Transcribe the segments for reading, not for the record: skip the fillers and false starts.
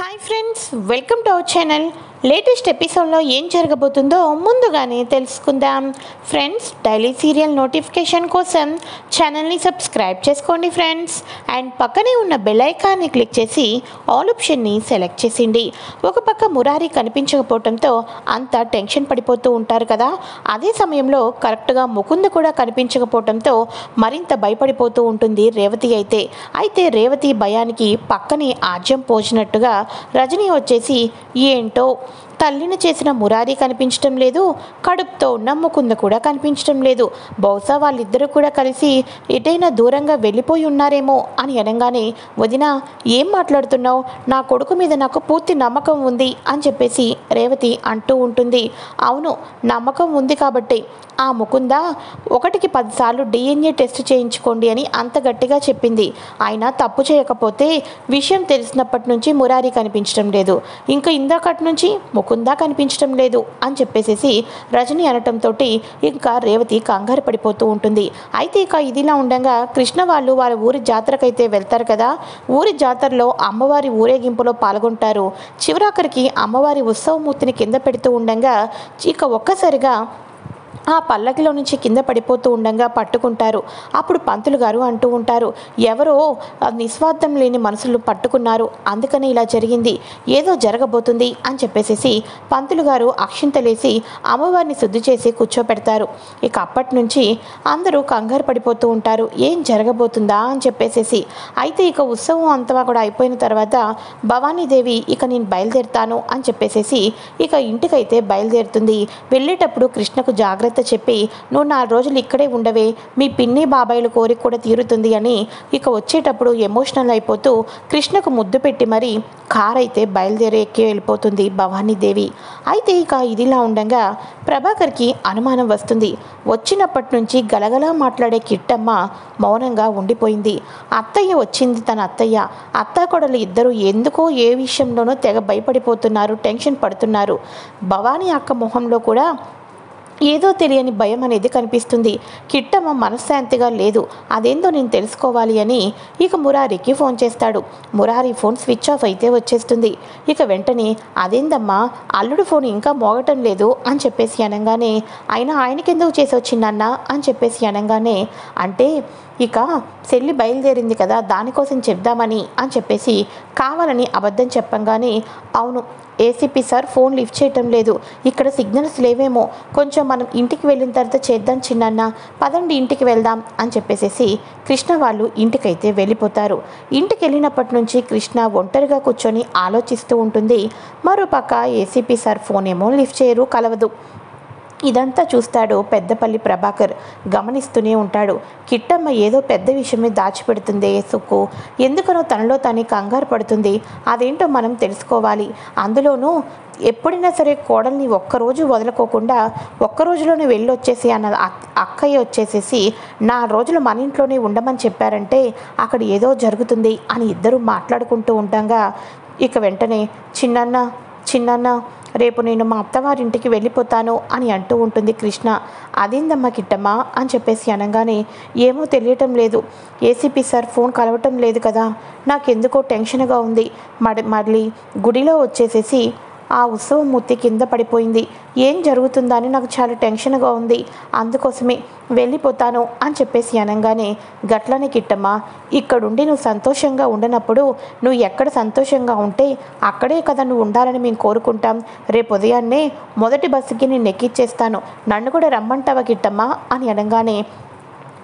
Hi friends, welcome to our channel. Latest ఎపిసోడ్లో ఏం జరగబోతుందో ముందుగానే తెలుసుకుందాం. ఫ్రెండ్స్, డైలీ సీరియల్ నోటిఫికేషన్ కోసం ఛానల్ని సబ్స్క్రైబ్ చేసుకోండి ఫ్రెండ్స్. అండ్ పక్కనే ఉన్న బెల్ ఐకాన్ని క్లిక్ చేసి ఆల్ ఆప్షన్ని సెలెక్ట్ చేసిండి. ఒక పక్క మురారి కనిపించకపోవడంతో అంతా టెన్షన్ పడిపోతూ ఉంటారు కదా. అదే సమయంలో కరెక్ట్గా ముకుంద కూడా కనిపించకపోవడంతో మరింత భయపడిపోతూ ఉంటుంది రేవతి. అయితే రేవతి భయానికి పక్కనే ఆజ్యం పోసినట్టుగా రజనీ వచ్చేసి, ఏంటో తల్లిని చేసిన మురారి కనిపించడం లేదు, కడుపుతో ఉన్న ముకుంద కూడా కనిపించడం లేదు, బహుశా వాళ్ళిద్దరూ కూడా కలిసి ఎటైనా దూరంగా వెళ్ళిపోయి ఉన్నారేమో అని అనగానే, వదిన ఏం మాట్లాడుతున్నావు, నా కొడుకు మీద నాకు పూర్తి నమ్మకం ఉంది అని చెప్పేసి రేవతి అంటూ ఉంటుంది. అవును, నమ్మకం ఉంది కాబట్టి ఆ ముకుంద 1కి 10 సార్లు DNA టెస్ట్ చేయించుకోండి అని అంత గట్టిగా చెప్పింది. ఆయన తప్పు చేయకపోతే విషయం తెలిసినప్పటి నుంచి మురారి కనిపించడం లేదు, ఇంకా ఇందాకటి నుంచి ముకుంద కనిపించడం లేదు అని చెప్పేసి రజని అనటంతో ఇంకా రేవతి కంగారు పడిపోతూ ఉంటుంది. అయితే ఇక ఇదిలా ఉండగా కృష్ణ వాళ్ళు వారి ఊరి జాతరకైతే వెళ్తారు కదా. ఊరి జాతరలో అమ్మవారి ఊరేగింపులో పాల్గొంటారు. చివరాఖరికి అమ్మవారి ఉత్సవమూర్తిని కింద పెడుతూ ఉండగా ఇక ఒక్కసారిగా ఆ పల్లకిలో నుంచి కింద పడిపోతూ ఉండగా పట్టుకుంటారు. అప్పుడు పంతులు గారు అంటూ ఉంటారు, ఎవరో నిస్వార్థం లేని మనసులు పట్టుకున్నారు, అందుకని ఇలా జరిగింది, ఏదో జరగబోతుంది అని చెప్పేసి పంతులు గారు అక్షింతలేసి అమ్మవారిని శుద్ధి చేసి కూర్చోపెడతారు. ఇక అప్పటి నుంచి అందరూ కంగారు పడిపోతూ ఉంటారు, ఏం జరగబోతుందా అని చెప్పేసి. అయితే ఇక ఉత్సవం అంతా కూడా అయిపోయిన తర్వాత భవానీదేవి ఇక నేను బయలుదేరుతాను అని చెప్పేసి ఇక ఇంటికైతే బయలుదేరుతుంది. వెళ్ళేటప్పుడు కృష్ణకు జాగ్రత్త చెప్పి, నువ్వు 4 రోజులు ఇక్కడే ఉండవే, మీ పిన్ని బాబాయిల కోరిక కూడా తీరుతుంది అని ఇక వచ్చేటప్పుడు ఎమోషనల్ అయిపోతూ కృష్ణకు ముద్దు పెట్టి మరి కార్ అయితే బయలుదేరి ఎక్కి వెళ్ళిపోతుంది భవానీదేవి. అయితే ఇక ఇదిలా ఉండగా ప్రభాకర్కి అనుమానం వస్తుంది. వచ్చినప్పటి నుంచి గలగలా మాట్లాడే కిట్టమ్మ మౌనంగా ఉండిపోయింది. అత్తయ్య వచ్చింది, తన అత్తాకోడలు ఇద్దరు ఎందుకో ఏ విషయంలోనో తెగ భయపడిపోతున్నారు, టెన్షన్ పడుతున్నారు. భవానీ అక్క మొహంలో కూడా ఏదో తెలియని భయం అనేది కనిపిస్తుంది. కిట్టమ్మ మనశ్శాంతిగా లేదు, అదేందో నేను తెలుసుకోవాలి అని ఇక మురారికి ఫోన్ చేస్తాడు. మురారి ఫోన్ స్విచ్ ఆఫ్ అయితే వచ్చేస్తుంది. ఇక వెంటనే, అదేందమ్మా అల్లుడు ఫోన్ ఇంకా మోగటం లేదు అని చెప్పేసి అనగానే, అయినా ఆయనకెందుకు చేసి వచ్చిందన్నా అని చెప్పేసి అనగానే, అంటే ఇక చెల్లి బయలుదేరింది కదా, దానికోసం చెప్దామని అని చెప్పేసి కావాలని అబద్ధం చెప్పంగానే, అవును ఏసీపీ సార్ ఫోన్ లిఫ్ట్ చేయటం లేదు, ఇక్కడ సిగ్నల్స్ లేవేమో, కొంచెం మనం ఇంటికి వెళ్ళిన తర్వాత చేద్దాం చిన్నన్న, పదండి ఇంటికి వెళ్దాం అని చెప్పేసి కృష్ణ వాళ్ళు ఇంటికైతే వెళ్ళిపోతారు. ఇంటికి వెళ్ళినప్పటి నుంచి కృష్ణ ఒంటరిగా కూర్చొని ఆలోచిస్తూ ఉంటుంది. మరోపక్క ఏసీపీ సార్ ఫోన్ ఏమో లిఫ్ట్ చేయరు, కలవదు. ఇదంతా చూస్తాడు పెద్దపల్లి ప్రభాకర్, గమనిస్తూనే ఉంటాడు. కిట్టమ్మ ఏదో పెద్ద విషయమే దాచిపెడుతుంది సుక్కు, ఎందుకనో తనలో తనే కంగారు పడుతుంది, అదేంటో మనం తెలుసుకోవాలి. అందులోనూ ఎప్పుడైనా సరే కోడల్ని ఒక్కరోజు వదులుకోకుండా ఒక్కరోజులోనే వెళ్ళొచ్చేసి అన్న అక్కయ్య వచ్చేసేసి 4 రోజులు మన ఇంట్లోనే ఉండమని చెప్పారంటే అక్కడ ఏదో జరుగుతుంది అని ఇద్దరు మాట్లాడుకుంటూ ఉండగా ఇక వెంటనే చిన్నన్న రేపు నేను మా అత్తవారింటికి వెళ్ళిపోతాను అని అంటూ ఉంటుంది కృష్ణ. అదేందమ్మా కిట్టమ్మ అని చెప్పేసి అనగానే, ఏమో తెలియటం లేదు, ఏసీపీ సార్ ఫోన్ కలవటం లేదు కదా, నాకెందుకో టెన్షన్గా ఉంది, మళ్ళీ గుడిలో వచ్చేసేసి ఆ ఉత్సవమూర్తి కింద పడిపోయింది, ఏం జరుగుతుందా అని నాకు చాలా టెన్షన్గా ఉంది, అందుకోసమే వెళ్ళిపోతాను అని చెప్పేసి అనగానే, గట్లనే కిట్టమ్మ, ఇక్కడుండి నువ్వు సంతోషంగా ఉండనప్పుడు నువ్వు ఎక్కడ సంతోషంగా ఉంటే అక్కడే కదా నువ్వు ఉండాలని మేము కోరుకుంటాం. రేపు ఉదయాన్నే మొదటి బస్సుకి నేను ఎక్కిచ్చేస్తాను, నన్ను కూడా రమ్మంటావా కిట్టమ్మ అని అనగానే,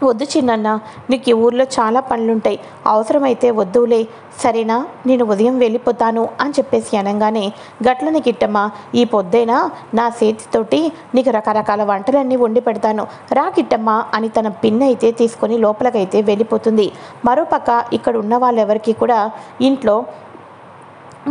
వద్దు చిన్నన్న, నీకు ఈ ఊర్లో చాలా పనులుంటాయి, అవసరమైతే వద్దులే సరేనా, నేను ఉదయం వెళ్ళిపోతాను అని చెప్పేసి అనగానే, గట్లని కిట్టమ్మ, ఈ పొద్దైనా నా చేతితోటి నీకు రకరకాల వంటలన్నీ వండి పెడతాను, రా కిట్టమ్మ అని తన పిన్ అయితే తీసుకొని లోపలికైతే వెళ్ళిపోతుంది. మరోపక్క ఇక్కడ ఉన్న వాళ్ళెవరికి కూడా ఇంట్లో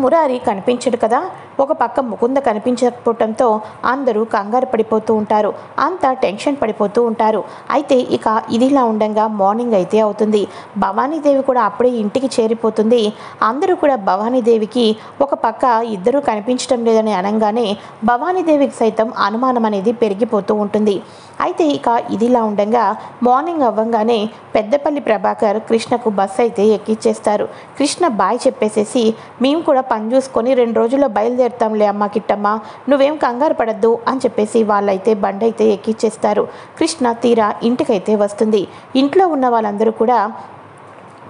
మురారి కనిపించడు కదా. ఒక పక్క ముకుంద కనిపించకపోవడంతో అందరూ కంగారు పడిపోతూ ఉంటారు, అంతా టెన్షన్ పడిపోతూ ఉంటారు. అయితే ఇక ఇదిలా ఉండగా మార్నింగ్ అయితే అవుతుంది. భవానీదేవి కూడా అప్పుడే ఇంటికి చేరిపోతుంది. అందరూ కూడా భవానీదేవికి ఒక పక్క ఇద్దరూ కనిపించడం లేదని అనగానే భవానీదేవికి సైతం అనుమానం అనేది పెరిగిపోతూ ఉంటుంది. అయితే ఇక ఇదిలా ఉండగా మార్నింగ్ అవ్వగానే పెద్దపల్లి ప్రభాకర్ కృష్ణకు బస్సు అయితే ఎక్కిచ్చేస్తారు. కృష్ణ బాయ్ చెప్పేసేసి మేము కూడా పని చూసుకొని 2 రోజుల్లో బయలుదేరుతాంలే అమ్మ కిట్టమ్మ, నువ్వేం కంగారు పడద్దు అని చెప్పేసి వాళ్ళైతే బండి అయితే ఎక్కిచ్చేస్తారు. కృష్ణ తీరా ఇంటికైతే వస్తుంది. ఇంట్లో ఉన్న వాళ్ళందరూ కూడా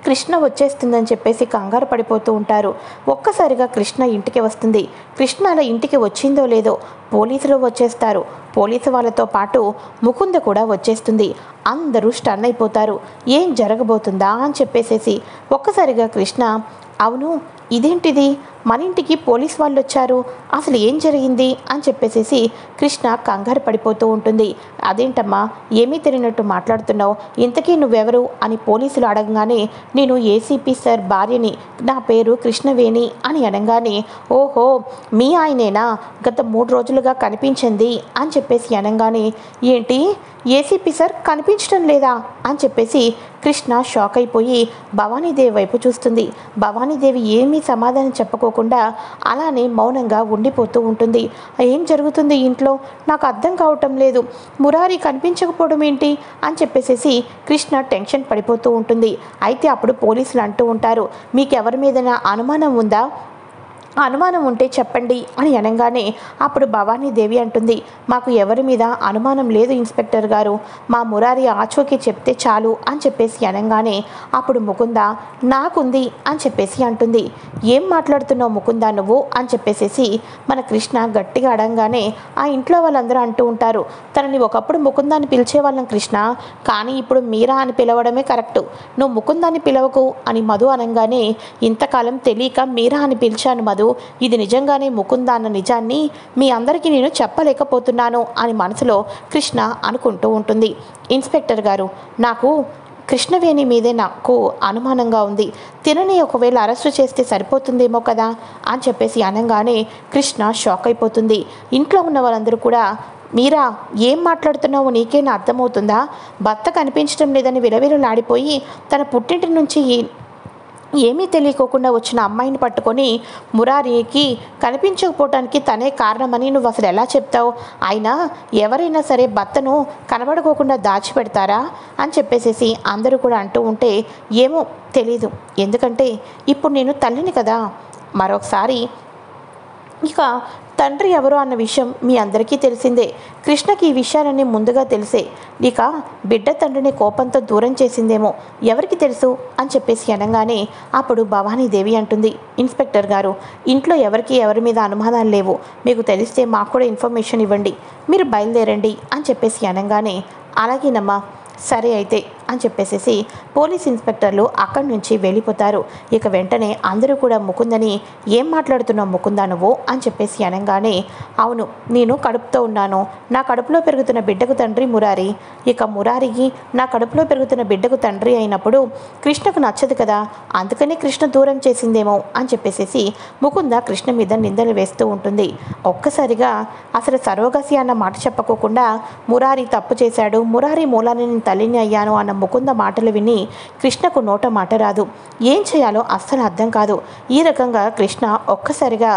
కృష్ణ వచ్చేస్తుందని చెప్పేసి కంగారు పడిపోతూ ఉంటారు. ఒక్కసారిగా కృష్ణ ఇంటికి వస్తుంది. కృష్ణ అలా ఇంటికి వచ్చిందో లేదో పోలీసులు వచ్చేస్తారు. పోలీసు వాళ్ళతో పాటు ముకుంద కూడా వచ్చేస్తుంది. అందరూ స్టన్ అయిపోతారు. ఏం జరగబోతుందా అని చెప్పేసేసి ఒక్కసారిగా కృష్ణ, అవును ఇదేంటిది, మన ఇంటికి పోలీస్ వాళ్ళు వచ్చారు, అసలు ఏం జరిగింది అని చెప్పేసేసి కృష్ణ కంగారు పడిపోతూ ఉంటుంది. అదేంటమ్మా ఏమీ తెలియనట్టు మాట్లాడుతున్నావు, ఇంతకీ నువ్వెవరు అని పోలీసులు అడగగానే నేను ఏసీపీ సార్ భార్యని, నా పేరు కృష్ణవేణి అని అనగానే ఓహో మీ ఆయనేనా, గత 3 రోజులుగా కనిపించింది అని చెప్పేసి అనగానే ఏంటి ఏసీపీ సార్ కనిపించడం లేదా అని చెప్పేసి కృష్ణ షాక్ అయిపోయి భవానీదేవి వైపు చూస్తుంది. భవానీదేవి ఏమీ సమాధానం చెప్పుకోకుండా అలానే మౌనంగా ఉండిపోతూ ఉంటుంది. ఏం జరుగుతుంది ఇంట్లో నాకు అర్థం కావటం లేదు, మురారి కనిపించకపోవడం ఏంటి అని చెప్పేసేసి కృష్ణ టెన్షన్ పడిపోతూ ఉంటుంది. అయితే అప్పుడు పోలీసులు అంటూ ఉంటారు, మీకు ఎవరి మీదైనా అనుమానం ఉందా, అనుమానం ఉంటే చెప్పండి అని అనగానే అప్పుడు భవానీదేవి అంటుంది, మాకు ఎవరి మీద అనుమానం లేదు ఇన్స్పెక్టర్ గారు, మా మురారి ఆచూకీ చెప్తే చాలు అని చెప్పేసి అనగానే అప్పుడు ముకుంద నాకుంది అని చెప్పేసి అంటుంది. ఏం మాట్లాడుతున్నావు ముకుంద నువ్వు అని చెప్పేసేసి మన కృష్ణ గట్టిగా అడగగానే ఆ ఇంట్లో వాళ్ళందరూ అంటూ ఉంటారు, తనని ఒకప్పుడు ముకుందాన్ని పిలిచేవాళ్ళం కృష్ణ, కానీ ఇప్పుడు మీరా అని పిలవడమే కరెక్టు, నువ్వు ముకుందాన్ని పిలవకు అని మధు అనగానే ఇంతకాలం తెలియక మీరా అని పిలిచాను మధు, ఇది నిజంగానే ముకుంద అన్న నిజాన్ని మీ అందరికీ నేను చెప్పలేకపోతున్నాను అని మనసులో కృష్ణ అనుకుంటూ ఉంటుంది. ఇన్స్పెక్టర్ గారు నాకు కృష్ణవేణి మీదే నాకు అనుమానంగా ఉంది, తినని ఒకవేళ అరెస్టు చేస్తే సరిపోతుందేమో కదా అని చెప్పేసి అనగానే కృష్ణ షాక్ అయిపోతుంది. ఇంట్లో ఉన్న వాళ్ళందరూ కూడా మీరా ఏం మాట్లాడుతున్నావు నీకేనా అర్థమవుతుందా, భర్త కనిపించడం లేదని విలవిలలాడిపోయి తన పుట్టింటి నుంచి ఏమీ తెలియకోకుండా వచ్చిన అమ్మాయిని పట్టుకొని మురారికి కనిపించకపోవటానికి తనే కారణమని నువ్వు అసలు ఎలా చెప్తావు, అయినా ఎవరైనా సరే భర్తను కనబడుకోకుండా దాచిపెడతారా అని చెప్పేసేసి అందరూ కూడా అంటూ ఉంటే ఏమో తెలీదు, ఎందుకంటే ఇప్పుడు నేను తల్లిని కదా, మరొకసారి ఇక తండ్రి ఎవరు అన్న విషయం మీ అందరికీ తెలిసిందే, కృష్ణకి ఈ విషయాలన్నీ ముందుగా తెలిసే, ఇక బిడ్డ తండ్రిని కోపంతో దూరం చేసిందేమో ఎవరికి తెలుసు అని చెప్పేసి అనగానే అప్పుడు భవానీదేవి అంటుంది, ఇన్స్పెక్టర్ గారు ఇంట్లో ఎవరి మీద అనుమానాలు లేవు, మీకు తెలిస్తే మాకు కూడా ఇన్ఫర్మేషన్ ఇవ్వండి, మీరు బయలుదేరండి అని చెప్పేసి అనగానే అలాగేనమ్మా సరే అయితే అని చెప్పేసేసి పోలీస్ ఇన్స్పెక్టర్లు అక్కడి నుంచి వెళ్ళిపోతారు. ఇక వెంటనే అందరూ కూడా ముకుందని ఏం మాట్లాడుతున్నావు ముకుందా నువ్వు అని చెప్పేసి అనగానే అవును నేను కడుపుతో ఉన్నాను, నా కడుపులో పెరుగుతున్న బిడ్డకు తండ్రి మురారి, ఇక మురారికి నా కడుపులో పెరుగుతున్న బిడ్డకు తండ్రి అయినప్పుడు కృష్ణకు నచ్చదు కదా, అందుకని కృష్ణ దూరం చేసిందేమో అని చెప్పేసేసి ముకుంద కృష్ణ మీద నిందలు వేస్తూ ఉంటుంది. ఒక్కసారిగా అసలు సరోగసి అన్న మాట చెప్పకోకుండా మురారి తప్పు చేశాడు, మురారి మూలాన్ని నేను తల్లిని అయ్యాను అన్న ముకుంద మాటలు విని కృష్ణకు నోట మాట రాదు, ఏం చేయాలో అస్సలు అర్థం కాదు. ఈ రకంగా కృష్ణ ఒక్కసారిగా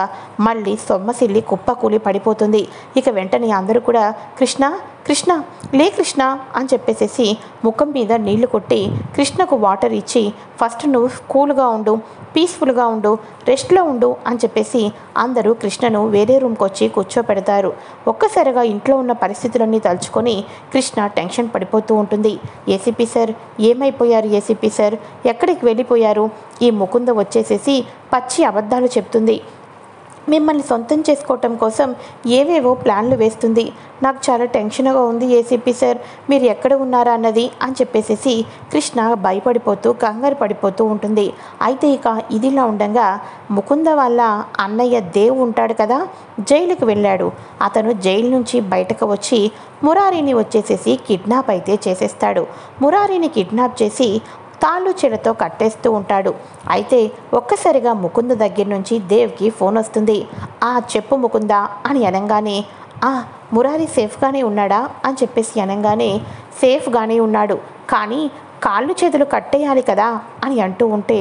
మళ్ళీ సొమ్మసిల్లి కుప్పకూలి పడిపోతుంది. ఇక వెంటనే అందరూ కూడా కృష్ణ కృష్ణ లే కృష్ణ అని చెప్పేసేసి ముఖం మీద నీళ్లు కొట్టి కృష్ణకు వాటర్ ఇచ్చి ఫస్ట్ నువ్వు కూల్గా ఉండు, పీస్ఫుల్గా ఉండు, రెస్ట్లో ఉండు అని చెప్పేసి అందరూ కృష్ణను వేరే రూమ్కి వచ్చి కూర్చోపెడతారు. ఒక్కసారిగా ఇంట్లో ఉన్న పరిస్థితులన్నీ తలుచుకొని కృష్ణ టెన్షన్ పడిపోతూ ఉంటుంది. ఏసీపీ సార్ ఏమైపోయారు, ఏసీపీ సార్ ఎక్కడికి వెళ్ళిపోయారు, ఈ ముకుంద వచ్చేసేసి పచ్చి అబద్ధాలు చెప్తుంది, మిమ్మల్ని సొంతం చేసుకోవటం కోసం ఏవేవో ప్లాన్లు వేస్తుంది, నాకు చాలా టెన్షన్గా ఉంది ఏసీపీ సార్ మీరు ఎక్కడ ఉన్నారా అన్నది అని చెప్పేసేసి కృష్ణ భయపడిపోతూ కంగారు పడిపోతూ ఉంటుంది. అయితే ఇక ఇదిలా ఉండగా ముకుంద వాళ్ళ అన్నయ్య దేవ్ ఉంటాడు కదా, జైలుకి వెళ్ళాడు. అతను జైలు నుంచి బయటకు వచ్చి మురారిని వచ్చేసేసి కిడ్నాప్ అయితే చేసేస్తాడు. మురారిని కిడ్నాప్ చేసి తాళ్ళు చెరతో కట్టేస్తూ ఉంటాడు. అయితే ఒక్కసారిగా ముకుంద దగ్గర నుంచి దేవ్కి ఫోన్ వస్తుంది. చెప్పు ముకుంద అని అనగానే, మురారి సేఫ్గానే ఉన్నాడా అని చెప్పేసి అనగానే, సేఫ్గానే ఉన్నాడు, కానీ కాళ్ళు చేతులు కట్టేయాలి కదా అని అంటూ ఉంటే,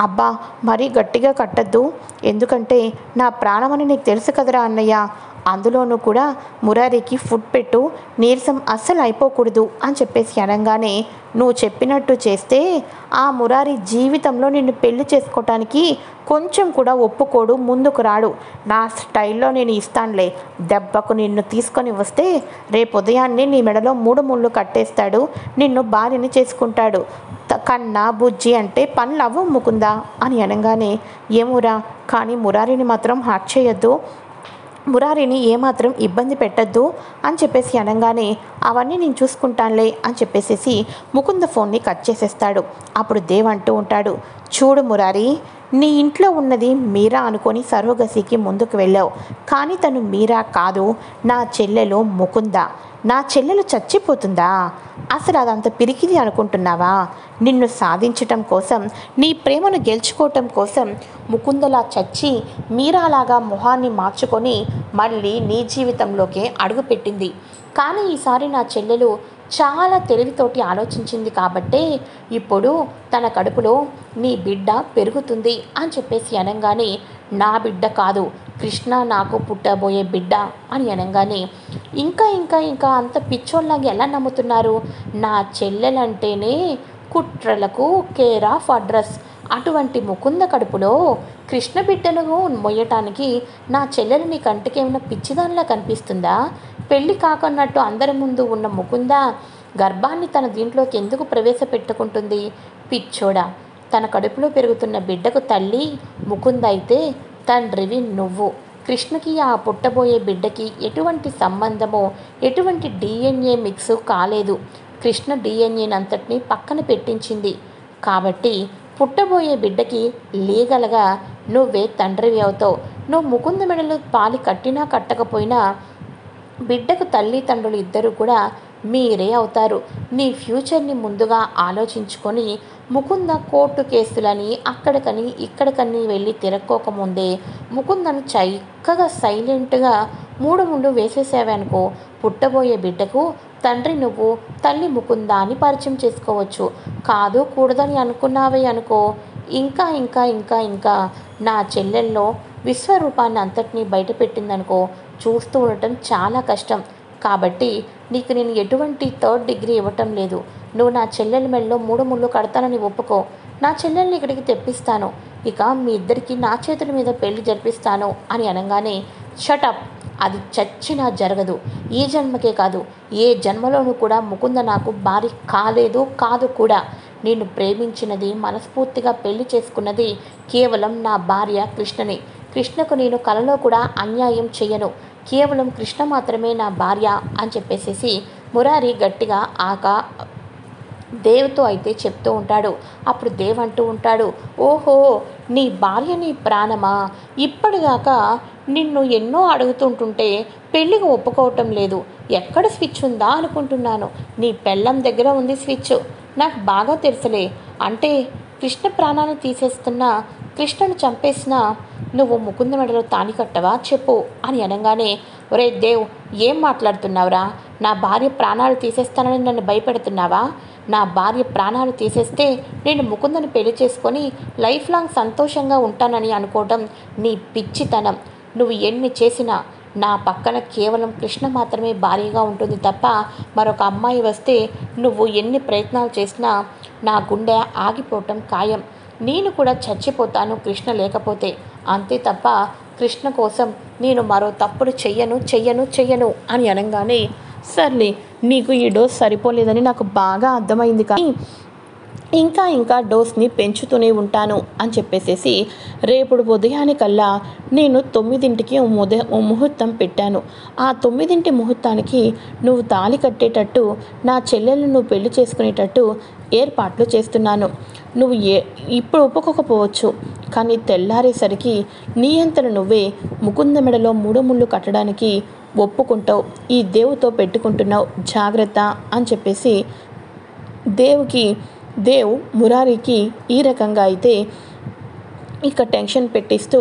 అబ్బా మరీ గట్టిగా కట్టద్దు, ఎందుకంటే నా ప్రాణమని నీకు తెలుసు కదరా అన్నయ్య, అందులోనూ కూడా మురారికి ఫుడ్ పెట్టు, నీరసం అస్సలు అయిపోకూడదు అని చెప్పేసి అనగానే, నువ్వు చెప్పినట్టు చేస్తే ఆ మురారి జీవితంలో నిన్ను పెళ్లి చేసుకోవటానికి కొంచెం కూడా ఒప్పుకోడు, ముందుకు రాడు. నా స్టైల్లో నేను ఇస్తానులే, దెబ్బకు నిన్ను తీసుకొని వస్తే రేపు ఉదయాన్నే నీ మెడలో 3 ముళ్ళు కట్టేస్తాడు, నిన్ను భార్యని చేసుకుంటాడు, కన్నా బుజ్జి అంటే పనులు అవ్వమ్ముకుందా అని అనగానే, ఏమోరా, కానీ మురారిని మాత్రం హర్ట్ చేయొద్దు, మురారిని ఏమాత్రం ఇబ్బంది పెట్టద్దు అని చెప్పేసి అనగానే, అవన్నీ నేను చూసుకుంటానులే అని చెప్పేసి ముకుంద ఫోన్ని కట్ చేసేస్తాడు. అప్పుడు దేవ్ అంటూ ఉంటాడు, చూడు మురారి, నీ ఇంట్లో ఉన్నది మీరా అనుకొని సరోగసికి ముందుకు వెళ్ళావు, కానీ తను మీరా కాదు, నా చెల్లెలు ముకుంద. నా చెల్లెలు చచ్చిపోతుందా? అసలు అదంత పిరికిది అనుకుంటున్నావా? నిన్ను సాధించటం కోసం, నీ ప్రేమను గెలుచుకోవటం కోసం ముకుందలా చచ్చి మీరాలాగా మొహాన్ని మార్చుకొని మళ్ళీ నీ జీవితంలోకే అడుగుపెట్టింది. కానీ ఈసారి నా చెల్లెలు చాలా తెలివితోటి ఆలోచించింది కాబట్టే ఇప్పుడు తన కడుపులో నీ బిడ్డ పెరుగుతుంది అని చెప్పేసి అనగానే, నా బిడ్డ కాదు, కృష్ణ నాకు పుట్టబోయే బిడ్డ అని అనగానే, ఇంకా ఇంకా ఇంకా అంత పిచ్చోళ్ళలాగా ఎలా నమ్ముతున్నారు? నా చెల్లెలంటేనే కుట్రలకు కేర్ ఆఫ్ అడ్రస్. అటువంటి ముకుంద కడుపులో కృష్ణ బిడ్డను మొయ్యటానికి నా చెల్లెలు నీ కంటికి ఏమైనా పిచ్చిదానిలా కనిపిస్తుందా? పెళ్ళి కాకున్నట్టు అందరి ముందు ఉన్న ముకుంద గర్భాన్ని తన దీంట్లోకి ఎందుకు ప్రవేశపెట్టుకుంటుంది? పిచ్చోడా, తన కడుపులో పెరుగుతున్న బిడ్డకు తల్లి ముకుంద అయితే తండ్రివి నువ్వు. కృష్ణకి ఆ పుట్టబోయే బిడ్డకి ఎటువంటి సంబంధమో, ఎటువంటి DNA మిక్స్ కాలేదు. కృష్ణ DNAనంతటినీ పక్కన పెట్టించింది. కాబట్టి పుట్టబోయే బిడ్డకి లీగల్గా నువ్వే తండ్రివి అవుతావు. నువ్వు ముకుంద మెడలో పాలి కట్టినా కట్టకపోయినా బిడ్డకు తల్లిదండ్రులు ఇద్దరు కూడా మీరే అవుతారు. నీ ఫ్యూచర్ని ముందుగా ఆలోచించుకొని ముకుంద కోర్టు కేసులని అక్కడికని ఇక్కడికని వెళ్ళి తిరక్కోకముందే ముకుందను చక్కగా సైలెంట్గా 3 ముళ్ళు వేసేసావనుకో, పుట్టబోయే బిడ్డకు తండ్రి నువ్వు, తల్లి ముకుంద అని పరిచయం చేసుకోవచ్చు. కాదు కూడదని అనుకున్నావే అనుకో, ఇంకా ఇంకా ఇంకా ఇంకా నా చెల్లెల్లో విశ్వరూపాన్ని అంతటినీ బయటపెట్టిందనుకో, చూస్తూ ఉండటం చాలా కష్టం. కాబట్టి నీకు నేను ఎటువంటి 3rd డిగ్రీ ఇవ్వటం లేదు. నువ్వు నా చెల్లెల మెడలో 3 ముళ్ళు కడతానని ఒప్పుకో, నా చెల్లెల్ని ఇక్కడికి తెప్పిస్తాను, ఇక మీ ఇద్దరికి నా చేతుల మీద పెళ్లి జరిపిస్తాను అని అనగానే, షటప్, అది చచ్చినా జరగదు. ఈ జన్మకే కాదు, ఏ జన్మలోనూ కూడా ముకుంద నాకు భార్య కాలేదు, కాదు కూడా. నేను ప్రేమించినది, మనస్ఫూర్తిగా పెళ్లి చేసుకున్నది కేవలం నా భార్య కృష్ణని. కృష్ణకు నేను కలలో కూడా అన్యాయం చెయ్యను. కేవలం కృష్ణ మాత్రమే నా భార్య అని చెప్పేసి మురారి గట్టిగా దేవ్తో అయితే చెప్తూ ఉంటాడు. అప్పుడు దేవ్ అంటూ ఉంటాడు, ఓహో, నీ భార్య నీ ప్రాణమా? ఇప్పటిదాకా నిన్ను ఎన్నో అడుగుతుంటుంటే పెళ్ళికి ఒప్పుకోవటం లేదు, ఎక్కడ స్విచ్ ఉందా అనుకుంటున్నాను. నీ పెళ్ళం దగ్గర ఉంది స్విచ్, నాకు బాగా తెలుసులే. అంటే కృష్ణ ప్రాణాన్ని తీసేస్తున్నా, కృష్ణను చంపేసినా నువ్వు ముకుంద మెడలో తాళి కట్టవా చెప్పు అని అనగానే, ఒరే దేవ్, ఏం మాట్లాడుతున్నావురా? నా భార్య ప్రాణాలు తీసేస్తానని నన్ను భయపెడుతున్నావా? నా భార్య ప్రాణాలు తీసేస్తే నేను ముకుందని పెళ్లి చేసుకొని లైఫ్ లాంగ్ సంతోషంగా ఉంటానని అనుకోవడం నీ పిచ్చితనం. నువ్వు ఎన్ని చేసినా నా పక్కన కేవలం కృష్ణ మాత్రమే భార్యగా ఉంటుంది తప్ప మరొక అమ్మాయి వస్తే నువ్వు ఎన్ని ప్రయత్నాలు చేసినా నా గుండె ఆగిపోవటం ఖాయం. నేను కూడా చచ్చిపోతాను కృష్ణ లేకపోతే, అంతే తప్ప కృష్ణ కోసం నేను మరో తప్పుడు చెయ్యను అని అనగానే, సర్లే, నీకు ఈ డోస్ సరిపోలేదని నాకు బాగా అర్థమైంది, కానీ ఇంకా డోస్ని పెంచుతూనే ఉంటాను అని చెప్పేసి రేపుడు ఉదయానికల్లా నేను 9ంటికి ముహూర్తం పెట్టాను. ఆ 9ంటి ముహూర్తానికి నువ్వు తాళి కట్టేటట్టు, నా చెల్లెలను నువ్వు పెళ్లి చేసుకునేటట్టు ఏర్పాట్లు చేస్తున్నాను. నువ్వు ఇప్పుడు ఒప్పుకోకపోవచ్చు, కానీ తెల్లారేసరికి నీ అంతట నువ్వే ముకుంద మెడలో 3 ముళ్ళు కట్టడానికి ఒప్పుకుంటావు. ఈ దేవుతో పెట్టుకుంటున్నావు, జాగ్రత్త అని చెప్పేసి దేవుకి దేవ్ మురారికి ఈ రకంగా అయితే ఇక టెన్షన్ పెట్టిస్తూ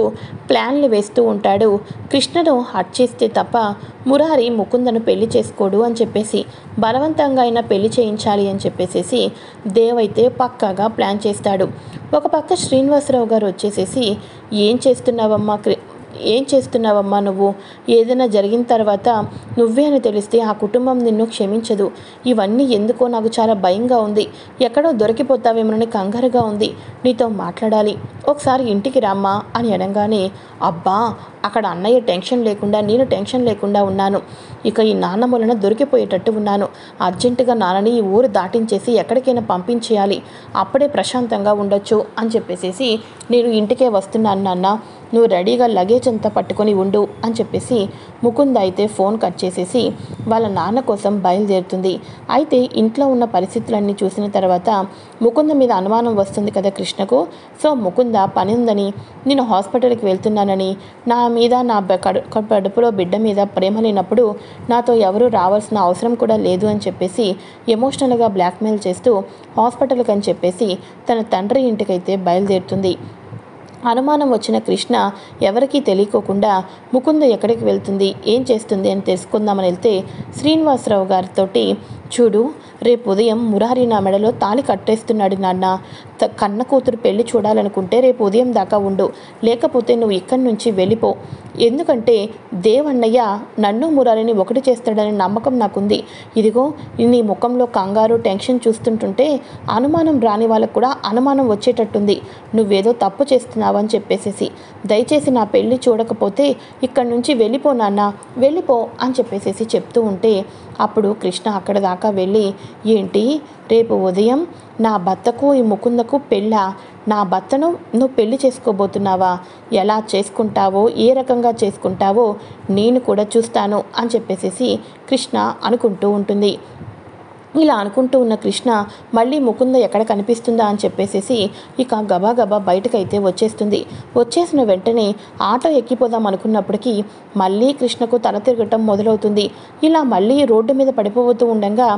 ప్లాన్లు వేస్తూ ఉంటాడు. కృష్ణను హట్ చేస్తే తప్ప మురారి ముకుందను పెళ్లి చేసుకోడు అని చెప్పేసి బలవంతంగా అయినా పెళ్లి చేయించాలి అని చెప్పేసి దేవ్ అయితే పక్కాగా ప్లాన్ చేస్తాడు. ఒక పక్క శ్రీనివాసరావు గారు వచ్చేసేసి ఏం చేస్తున్నావమ్మా నువ్వు? ఏదైనా జరిగిన తర్వాత నువ్వే అని తెలిస్తే ఆ కుటుంబం నిన్ను క్షమించదు. ఇవన్నీ ఎందుకో నాకు చాలా భయంగా ఉంది. ఎక్కడో దొరికిపోతావేమోనని కంగారుగా ఉంది. నీతో మాట్లాడాలి. ఒకసారి ఇంటికి రామ్మా అని అనగానే, అబ్బా అక్కడ అన్నయ్య టెన్షన్ లేకుండా నేను టెన్షన్ లేకుండా ఉన్నాను. ఇక ఈ నాన్న మూలన దొరికిపోయేటట్టు ఉన్నాను. అర్జెంటుగా నాన్నని ఈ ఊరు దాటించేసి ఎక్కడికైనా పంపించేయాలి. అప్పుడే ప్రశాంతంగా ఉండొచ్చు అని చెప్పేసి నేను ఇంటికే వస్తున్నాను నాన్న, నువ్వు రెడీగా లగేజ్ అంతా పట్టుకొని ఉండు అని చెప్పేసి ముకుంద అయితే ఫోన్ కట్ చేసేసి వాళ్ళ నాన్న కోసం బయలుదేరుతుంది. అయితే ఇంట్లో ఉన్న పరిస్థితులన్నీ చూసిన తర్వాత ముకుంద మీద అనుమానం వస్తుంది కదా కృష్ణకు. సో ముకుంద పని ఉందని నేను హాస్పిటల్కి వెళ్తున్నానని, నా మీద నా కడుపులో బిడ్డ మీద ప్రేమ లేనప్పుడు నాతో ఎవరూ రావాల్సిన అవసరం కూడా లేదు అని చెప్పేసి ఎమోషనల్గా బ్లాక్మెయిల్ చేస్తూ హాస్పిటల్కి అని చెప్పేసి తన తండ్రి ఇంటికైతే బయలుదేరుతుంది. అనుమానం వచ్చిన కృష్ణ ఎవరికీ తెలియకోకుండా ముకుంద ఎక్కడికి వెళ్తుంది, ఏం చేస్తుంది అని తెలుసుకుందామని వెళ్తే శ్రీనివాసరావు గారితో, చూడు రేపు ఉదయం మురారి నా మెడలో తాళి కట్టేస్తున్నాడు నాన్న. కన్న కూతురు పెళ్లి చూడాలనుకుంటే రేపు ఉదయం దాకా ఉండు, లేకపోతే నువ్వు ఇక్కడి నుంచి వెళ్ళిపో. ఎందుకంటే దేవన్నయ్య నన్ను మురారిని ఒకటి చేస్తాడనే నమ్మకం నాకుంది. ఇదిగో నీ ముఖంలో కంగారు టెన్షన్ చూస్తుంటుంటే అనుమానం రాని వాళ్ళకు కూడా అనుమానం వచ్చేటట్టుంది. నువ్వేదో తప్పు చేస్తున్నావు అని చెప్పేసి దయచేసి నా పెళ్ళి చూడకపోతే ఇక్కడి నుంచి వెళ్ళిపో నాన్న, వెళ్ళిపో అని చెప్పేసి చెప్తూ ఉంటే అప్పుడు కృష్ణ అక్కడ దాకా వెళ్ళి, ఏంటి రేపు ఉదయం నా భర్తకు ఈ ముకుందకు పెళ్ళా? నా భర్తను నువ్వు పెళ్లి చేసుకోబోతున్నావా? ఎలా చేసుకుంటావో ఏ రకంగా చేసుకుంటావో నేను కూడా చూస్తాను అని చెప్పేసి కృష్ణ అనుకుంటూ ఉంటుంది. ఇలా అనుకుంటూ ఉన్న కృష్ణ మళ్ళీ ముకుంద ఎక్కడ కనిపిస్తుందా అని చెప్పేసి ఇక గబాగబా బయటకైతే వచ్చేస్తుంది. వచ్చేసిన వెంటనే ఆటో ఎక్కిపోదాం అనుకున్నప్పటికీ మళ్ళీ కృష్ణకు తల తిరగటం మొదలవుతుంది. ఇలా మళ్ళీ రోడ్డు మీద పడిపోతూ ఉండగా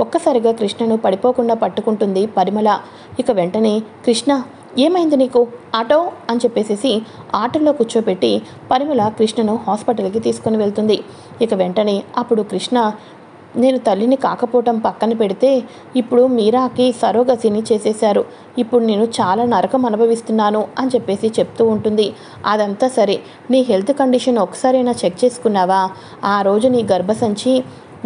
ఒక్కసారిగా కృష్ణను పడిపోకుండా పట్టుకుంటుంది పరిమళ. ఇక వెంటనే, కృష్ణ ఏమైంది నీకు? ఆటో అని చెప్పేసి ఆటోలో కూర్చోబెట్టి పరిమళ కృష్ణను హాస్పిటల్కి తీసుకొని వెళ్తుంది. ఇక వెంటనే అప్పుడు కృష్ణ, నేను తల్లిని కాకపోవటం పక్కన పెడితే ఇప్పుడు మీరాకి సరోగసిని చేసేశారు. ఇప్పుడు నేను చాలా నరకం అనుభవిస్తున్నాను అని చెప్పేసి చెప్తూ ఉంటుంది. అదంతా సరే, నీ హెల్త్ కండిషన్ ఒకసారైనా చెక్ చేసుకున్నావా? ఆ రోజు నీ గర్భసంచి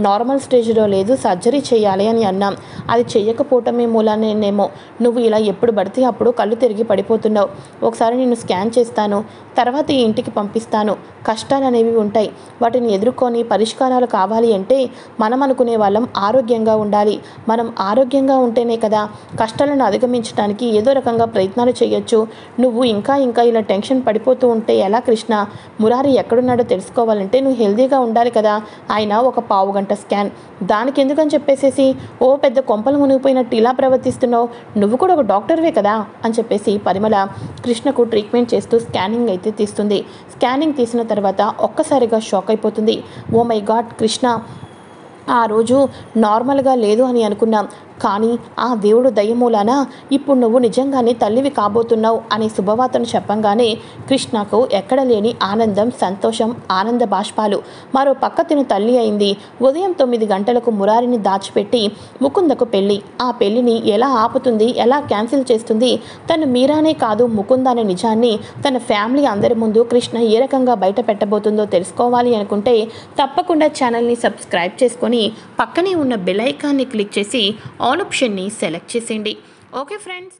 నార్మల్ స్టేజ్లో లేదు, సర్జరీ చేయాలి అని అన్నాం. అది చెయ్యకపోవటమే మూలానేమో నువ్వు ఇలా ఎప్పుడు పడితే అప్పుడు కళ్ళు తిరిగి పడిపోతున్నావు. ఒకసారి నేను స్కాన్ చేస్తాను, తర్వాత ఈ ఇంటికి పంపిస్తాను. కష్టాలు అనేవి ఉంటాయి, వాటిని ఎదుర్కొని పరిష్కారాలు కావాలి అంటే మనం అనుకునే వాళ్ళం ఆరోగ్యంగా ఉండాలి. మనం ఆరోగ్యంగా ఉంటేనే కదా కష్టాలను అధిగమించడానికి ఏదో రకంగా ప్రయత్నాలు చేయొచ్చు. నువ్వు ఇంకా ఇలా టెన్షన్ పడిపోతూ ఉంటే ఎలా కృష్ణ? మురారి ఎక్కడున్నాడో తెలుసుకోవాలంటే నువ్వు హెల్దీగా ఉండాలి కదా. ఆయన ఒక పావు గంట స్కాన్, దానికి ఎందుకని చెప్పేసి ఓ పెద్ద కొంపలు మునిగిపోయినట్టు ఇలా ప్రవర్తిస్తున్నావు? నువ్వు కూడా ఒక డాక్టర్వే కదా అని చెప్పేసి పరిమళ కృష్ణకు ట్రీట్మెంట్ చేస్తూ స్కానింగ్ అయితే తీస్తుంది. స్కానింగ్ తీసిన తర్వాత ఒక్కసారిగా షాక్ అయిపోతుంది. ఓ మై గాడ్ కృష్ణ, ఆ రోజు నార్మల్గా లేదు అని అనుకున్నాం, కానీ ఆ దేవుడు దయమూలాన ఇప్పుడు నువ్వు నిజంగానే తల్లివి కాబోతున్నావు అనే శుభవార్తను చెప్పంగానే కృష్ణకు ఎక్కడ లేని ఆనందం, సంతోషం, ఆనంద బాష్పాలు. మరో పక్క తిను తల్లి అయింది. ఉదయం 9 గంటలకు మురారిని దాచిపెట్టి ముకుందకు పెళ్ళి. ఆ పెళ్లిని ఎలా ఆపుతుంది, ఎలా క్యాన్సిల్ చేస్తుంది? తను మీరానే కాదు ముకుంద అనే నిజాన్ని తన ఫ్యామిలీ అందరి ముందు కృష్ణ ఏ రకంగా బయట పెట్టబోతుందో తెలుసుకోవాలి అనుకుంటే తప్పకుండా ఛానల్ని సబ్స్క్రైబ్ చేసుకొని పక్కనే ఉన్న బెల్ ఐకాన్ని క్లిక్ చేసి ఆల్ ఆప్షన్ని సెలెక్ట్ చేసేయండి. Okay friends.